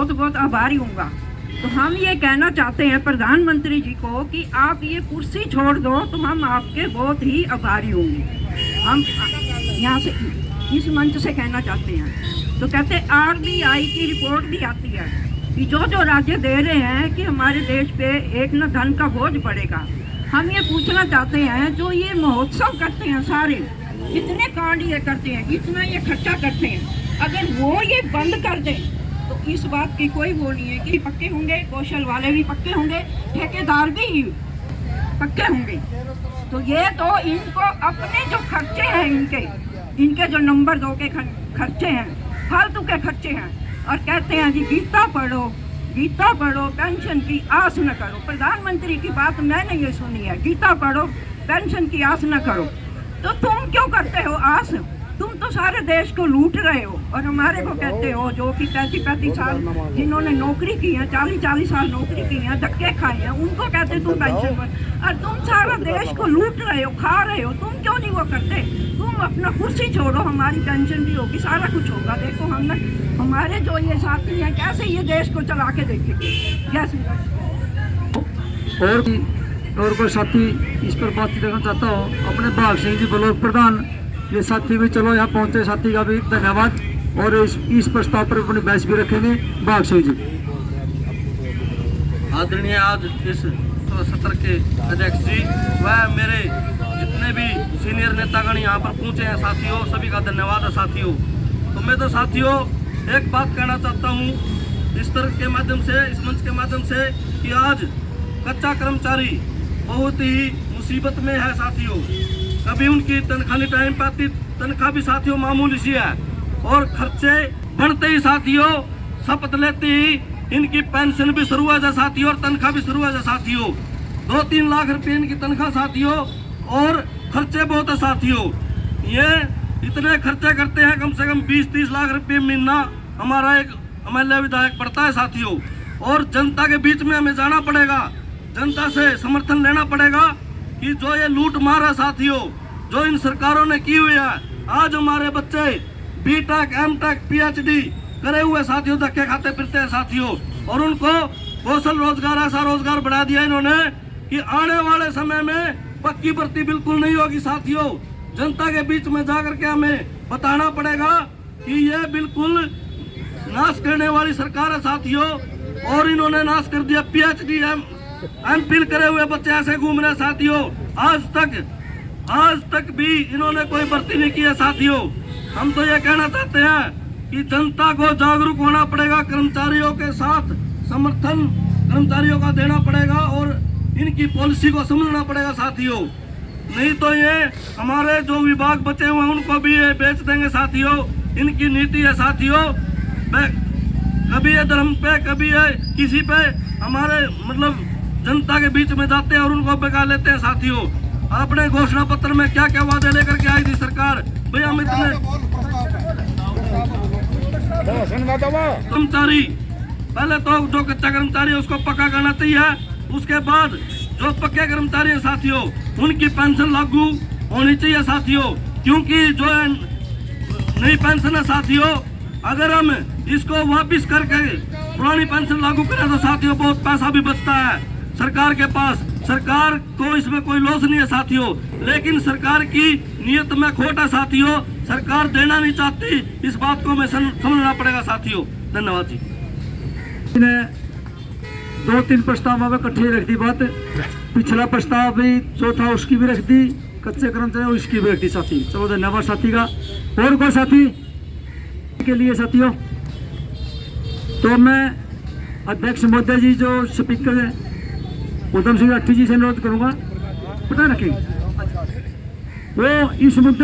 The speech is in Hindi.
बहुत बहुत आभारी हूँगा। तो हम ये कहना चाहते हैं प्रधानमंत्री जी को कि आप ये कुर्सी छोड़ दो तो हम आपके बहुत ही आभारी होंगे। हम यहाँ से इस मंच से कहना चाहते हैं। तो कहते RBI की रिपोर्ट भी आती है कि जो जो राज्य दे रहे हैं कि हमारे देश पे एक न धन का बोझ पड़ेगा। हम ये पूछना चाहते हैं जो ये महोत्सव करते हैं सारे, इतने कांड ये करते हैं, इतना ये खर्चा करते हैं, अगर वो ये बंद कर दें तो इस बात की कोई वो नहीं है कि पक्के होंगे, कौशल वाले भी पक्के होंगे, ठेकेदार भी पक्के होंगे। तो ये तो इनको अपने जो खर्चे हैं इनके जो नंबर 2 के खर्चे हैं, फालतू के खर्चे हैं। और कहते हैं जी गीता पढ़ो पेंशन की आस न करो। प्रधानमंत्री की बात मैंने ये सुनी है, गीता पढ़ो पेंशन की आस न करो। तो तुम क्यों करते हो आस? तुम तो सारे देश को लूट रहे हो और हमारे को कहते हो जो कि 35 साल जिन्होंने नौकरी की है, 40 साल नौकरी की है, धक्के खाए हैं, उनको कहते तुम पेंशन पर। और तुम सारा देश को लूट रहे हो, खा रहे हो। तुम क्यों नहीं वो करते? तुम अपना कुर्सी छोड़ो, हमारी पेंशन भी होगी, सारा कुछ होगा। देखो हमने हमारे जो ये साथी हैं कैसे ये देश को चला के देखेंगे। और कोई साथी इस पर बात करना चाहता हूँ। अपने भाग सिंह जी ब्लॉक प्रधान ये साथी भी चलो यहाँ पहुँचे, साथी का भी धन्यवाद। और इस प्रस्ताव पर अपनी बहस भी रखेंगे भाग सिंह जी। आदरणीय आज इस सत्र के अध्यक्ष जी व मेरे जितने भी सीनियर नेतागण यहाँ पर पहुँचे हैं साथियों, सभी का धन्यवाद है साथियों। तो मैं तो साथियों एक बात कहना चाहता हूँ इस तरह के माध्यम से, इस मंच के माध्यम से कि आज कच्चा कर्मचारी बहुत ही मुसीबत में है साथियों। कभी उनकी तनख्वाह नहीं टाइम पे आती, तनख्वाह भी साथियों मामूली सी है, और खर्चे बढ़ते ही साथियों शपथ लेते ही इनकी पेंशन भी शुरू हो जाए साथियों और तनख्वाह भी शुरू हो जाए साथियों। 2-3 लाख रुपए इनकी तनख्वाह साथियों और खर्चे बहुत है साथियों। ये इतने खर्चे करते हैं, कम से कम 20-30 लाख रुपए महीना हमारा एक MLA विधायक पड़ता है साथियों। और जनता के बीच में हमें जाना पड़ेगा, जनता से समर्थन लेना पड़ेगा कि जो ये लूट मार है साथियों, जो इन सरकारों ने की हुई है। आज हमारे बच्चे BTech, M.Tech, PhD करे हुए साथियों धक्के खाते फिरते हैं साथियों, और उनको कौशल रोजगार ऐसा रोजगार बढ़ा दिया इन्होंने कि आने वाले समय में पक्की भर्ती बिल्कुल नहीं होगी साथियों। जनता के बीच में जाकर के हमें बताना पड़ेगा कि ये बिल्कुल नाश करने वाली सरकार है साथियों। और इन्होंने नाश कर दिया। PhD, MPhil करे हुए बच्चे ऐसे घूम रहे साथियों। आज तक भी इन्होंने कोई भर्ती नहीं की है साथियों। हम तो ये कहना चाहते हैं कि जनता को जागरूक होना पड़ेगा, कर्मचारियों के साथ समर्थन कर्मचारियों का देना पड़ेगा और इनकी पॉलिसी को समझना पड़ेगा साथियों। नहीं तो ये हमारे जो विभाग बचे हुए हैं उनको भी ये बेच देंगे साथियों। इनकी नीति है साथियों, कभी ये धर्म पे, कभी ये किसी पे, हमारे मतलब जनता के बीच में जाते हैं और उनको बेगा लेते हैं साथियों। आपने घोषणा पत्र में क्या क्या वादे लेकर के आई थी सरकार? भैया हम इतने कर्मचारी, पहले तो जो कच्चा कर्मचारी है उसको पक्का करना चाहिए, उसके बाद जो पक्के कर्मचारी हैं साथियों उनकी पेंशन लागू होनी चाहिए साथियों। क्योंकि जो नई पेंशन है साथियों, अगर हम इसको वापिस करके पुरानी पेंशन लागू करें तो साथियों बहुत पैसा भी बचता है सरकार के पास। सरकार को इसमें कोई लॉस नहीं है साथियों, लेकिन सरकार की नीयत में खोट है साथियों। सरकार देना नहीं चाहती, इस बात को हमें समझना पड़ेगा साथियों। धन्यवाद जी। 2-3 प्रस्ताव इकट्ठे रख दी बात। पिछला प्रस्ताव भी जो था उसकी भी रख दी, कच्चे कर्मचारी उसकी भी रख दी साथी। चलो धन्यवाद साथी का। और कोई साथी के लिए साथियों? तो मैं अध्यक्ष महोदय जी जो स्पीकर उधम सिंह राठी जी से अनुरोध करूंगा, पता रखें वो इस मुद्दे